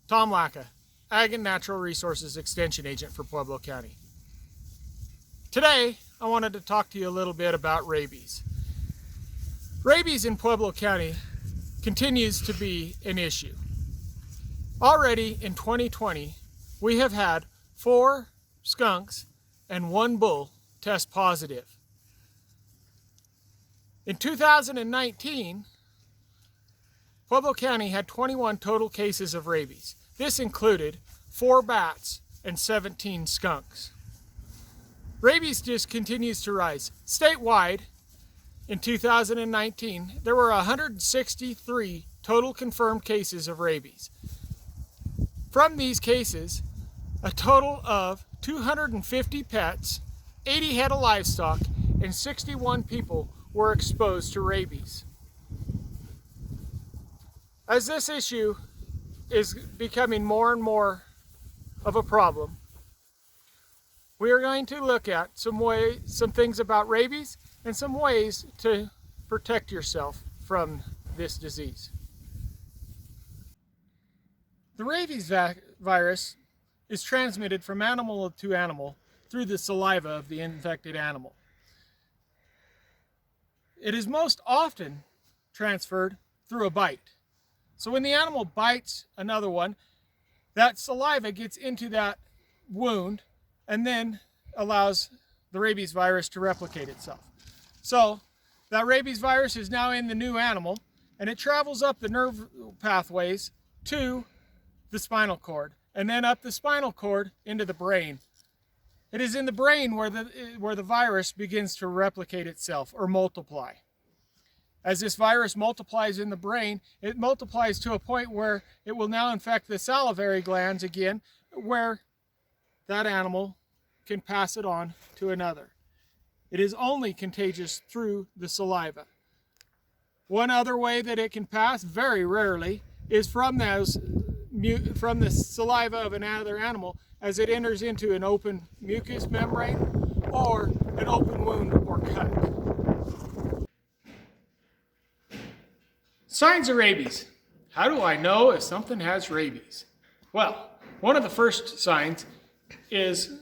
Tom Lacka, Ag and Natural Resources Extension Agent for Pueblo County. Today, I wanted to talk to you a little bit about rabies. Rabies in Pueblo County continues to be an issue. Already in 2020, we have had 4 skunks and 1 bull test positive. In 2019, Pueblo County had 21 total cases of rabies. This included 4 bats and 17 skunks. Rabies just continues to rise. Statewide, in 2019, there were 163 total confirmed cases of rabies. From these cases, a total of 250 pets, 80 head of livestock, and 61 people were exposed to rabies. As this issue is becoming more and more of a problem, we are going to look at some things about rabies and some ways to protect yourself from this disease. The rabies virus is transmitted from animal to animal through the saliva of the infected animal. It is most often transferred through a bite. So when the animal bites another one, that saliva gets into that wound and then allows the rabies virus to replicate itself. So that rabies virus is now in the new animal, and it travels up the nerve pathways to the spinal cord, and then up the spinal cord into the brain. It is in the brain where the virus begins to replicate itself or multiply. As this virus multiplies in the brain, it multiplies to a point where it will now infect the salivary glands again, where that animal can pass it on to another. It is only contagious through the saliva. One other way that it can pass, very rarely, is from the saliva of another animal as it enters into an open mucous membrane or an open wound or cut. Signs of rabies. How do I know if something has rabies? Well, one of the first signs is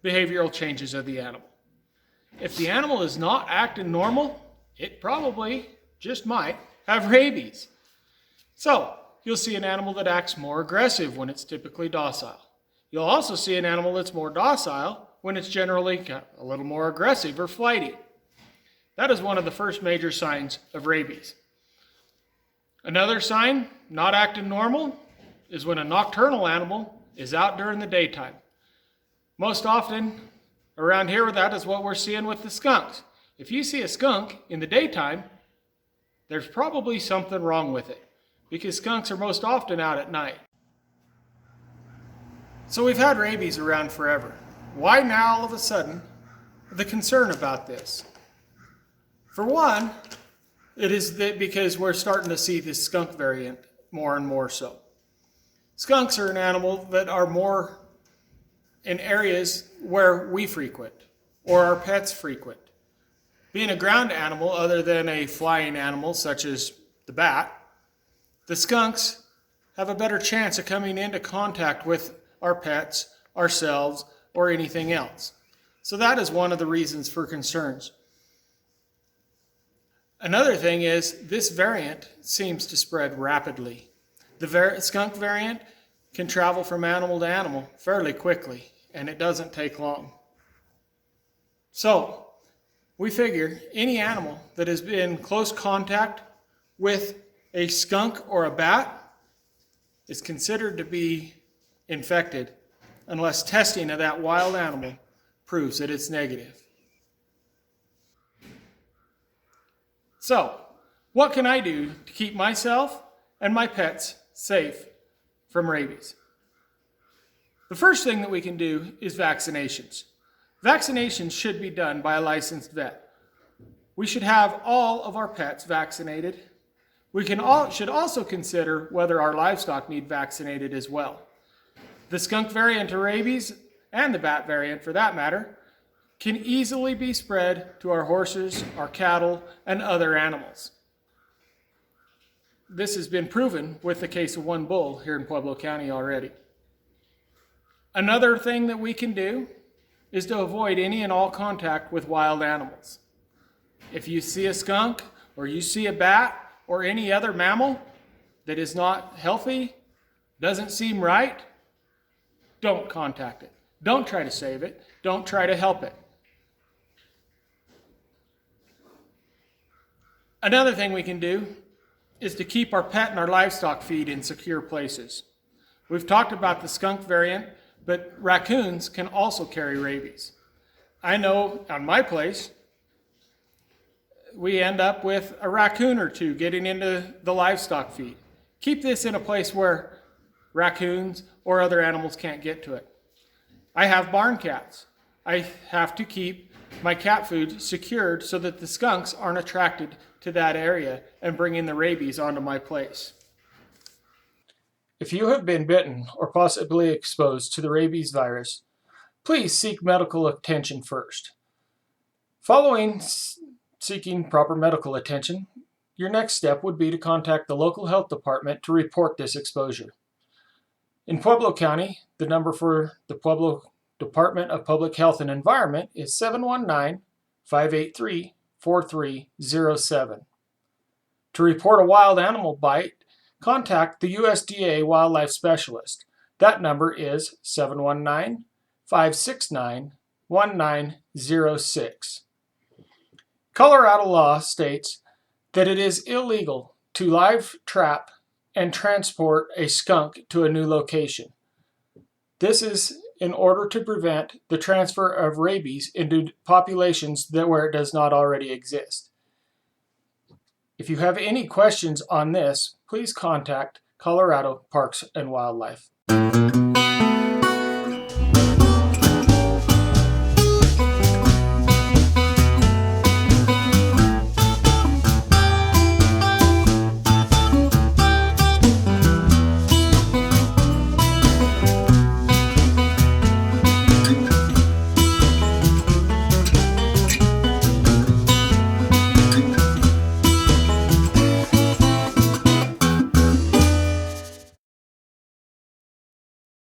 behavioral changes of the animal. If the animal is not acting normal, it probably, just might, have rabies. So, you'll see an animal that acts more aggressive when it's typically docile. You'll also see an animal that's more docile when it's generally a little more aggressive or flighty. That is one of the first major signs of rabies. Another sign, not acting normal, is when a nocturnal animal is out during the daytime. Most often, around here, that is what we're seeing with the skunks. If you see a skunk in the daytime, there's probably something wrong with it, because skunks are most often out at night. So we've had rabies around forever. Why now all of a sudden the concern about this? For one, it is because we're starting to see this skunk variant more and more so. Skunks are an animal that are more in areas where we frequent or our pets frequent. Being a ground animal other than a flying animal such as the bat, the skunks have a better chance of coming into contact with our pets, ourselves, or anything else. So that is one of the reasons for concerns. Another thing is this variant seems to spread rapidly. The skunk variant can travel from animal to animal fairly quickly, and it doesn't take long. So we figure any animal that has been in close contact with a skunk or a bat is considered to be infected unless testing of that wild animal proves that it's negative. So, what can I do to keep myself and my pets safe from rabies? The first thing that we can do is vaccinations. Vaccinations should be done by a licensed vet. We should have all of our pets vaccinated. We should also consider whether our livestock need vaccinated as well. The skunk variant of rabies, and the bat variant for that matter, can easily be spread to our horses, our cattle, and other animals. this has been proven with the case of one bull here in Pueblo County already. Another thing that we can do is to avoid any and all contact with wild animals. If you see a skunk or you see a bat or any other mammal that is not healthy, doesn't seem right, don't contact it. Don't try to save it. Don't try to help it. Another thing we can do is to keep our pet and our livestock feed in secure places. We've talked about the skunk variant, but raccoons can also carry rabies. I know on my place, we end up with a raccoon or two getting into the livestock feed. Keep this in a place where raccoons or other animals can't get to it. I have barn cats. I have to keep my cat food secured so that the skunks aren't attracted to that area and bringing the rabies onto my place. If you have been bitten or possibly exposed to the rabies virus, please seek medical attention first. Following seeking proper medical attention, your next step would be to contact the local health department to report this exposure. In Pueblo County, the number for the Pueblo Department of Public Health and Environment is 719-583-4307. To report a wild animal bite, contact the USDA Wildlife Specialist. That number is 719-569-1906. Colorado law states that it is illegal to live trap and transport a skunk to a new location. This is in order to prevent the transfer of rabies into populations where it does not already exist. If you have any questions on this, please contact Colorado Parks and Wildlife.